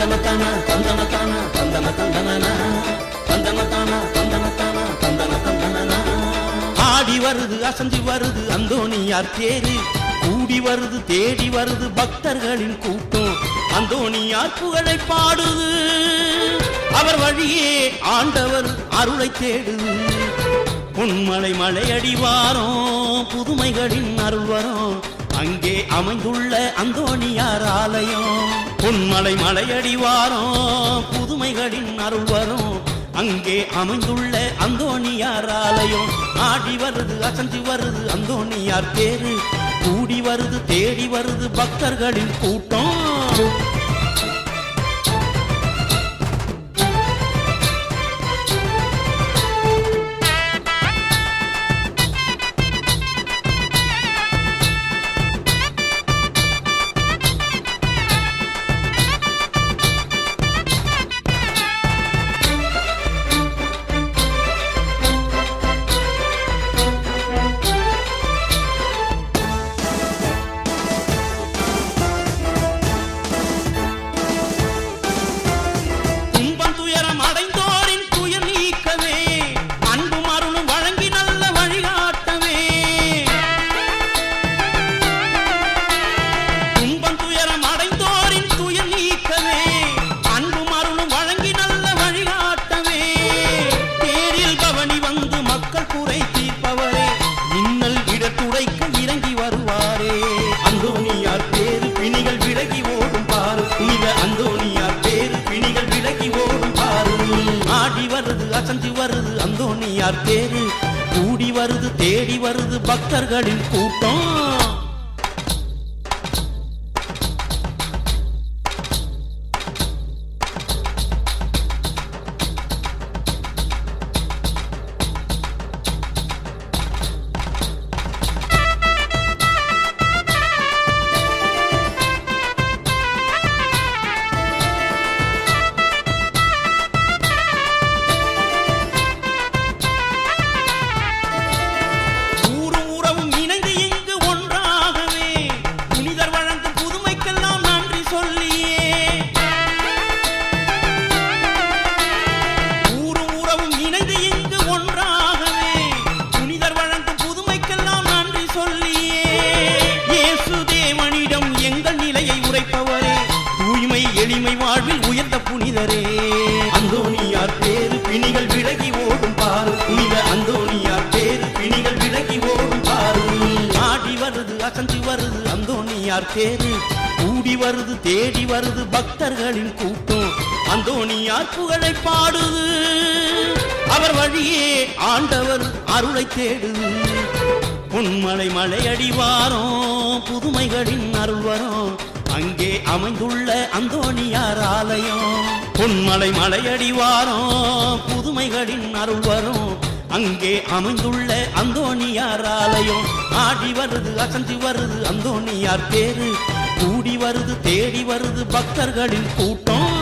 தந்தனத்தானா தந்தனத்தானா தந்தன தந்தனனா தந்தனத்தானா தந்தனத்தானா தந்தன தந்தனனா. ஆடி வருது அசஞ்சி வருது அந்தோணியார் தேரு, கூடி வருது தேடி வருது பக்தர்களின் கூட்டம். அந்தோணியார் புகழை பாடுது, அவர் வழியே ஆண்டவர் அருளை தேடுது. பொன்மலை மலையடிவாரம் புதுமைகளின் அருள்வரம், அங்கே அமைந்துள்ள அந்தோணியார் ஆலயம். பொன்மலை மலையடிவாரம் புதுமைகளின் அருள்வரம், அங்கே அமைந்துள்ள அந்தோணியார் ஆலயம். ஆடி வருது அசஞ்சி வருது அந்தோணியார் தேரு, கூடி வருது தேடி வருது பக்தர்களின் கூட்டம். அசஞ்சி வருது அந்தோணியார் தேரு, கூடி வருது தேடி வருது பக்தர்களின் கூட்டம். எளிமை வாழ்வில் உயர்ந்த புனிதரே, அந்தோணியார் தேரு பிணிகள் விலகி ஓடும் பாரு. புனித அந்தோணியார் தேரு பிணிகள் விலகி ஓடும் பாரு. ஆடி வருது அசஞ்சி வருது அந்தோணியார் தேரு, கூடி வருது தேடி வருது பக்தர்களின் கூட்டம். அந்தோணியார் புகழை பாடுது, அவர் வழியே ஆண்டவர் அருளை தேடுது. பொன்மலை மலையடிவாரம் புதுமைகளின் அருள்வரம், அங்கே அமைந்துள்ள அந்தோணியார் ஆலயம். பொன்மலை மலையடிவாரம் புதுமைகளின் அருள்வரம், அங்கே அமைந்துள்ள அந்தோணியார் ஆலயம். ஆடி வருது அசஞ்சி வருது அந்தோணியார் தேரு, கூடி வருது தேடி வருது பக்தர்களின் கூட்டம்.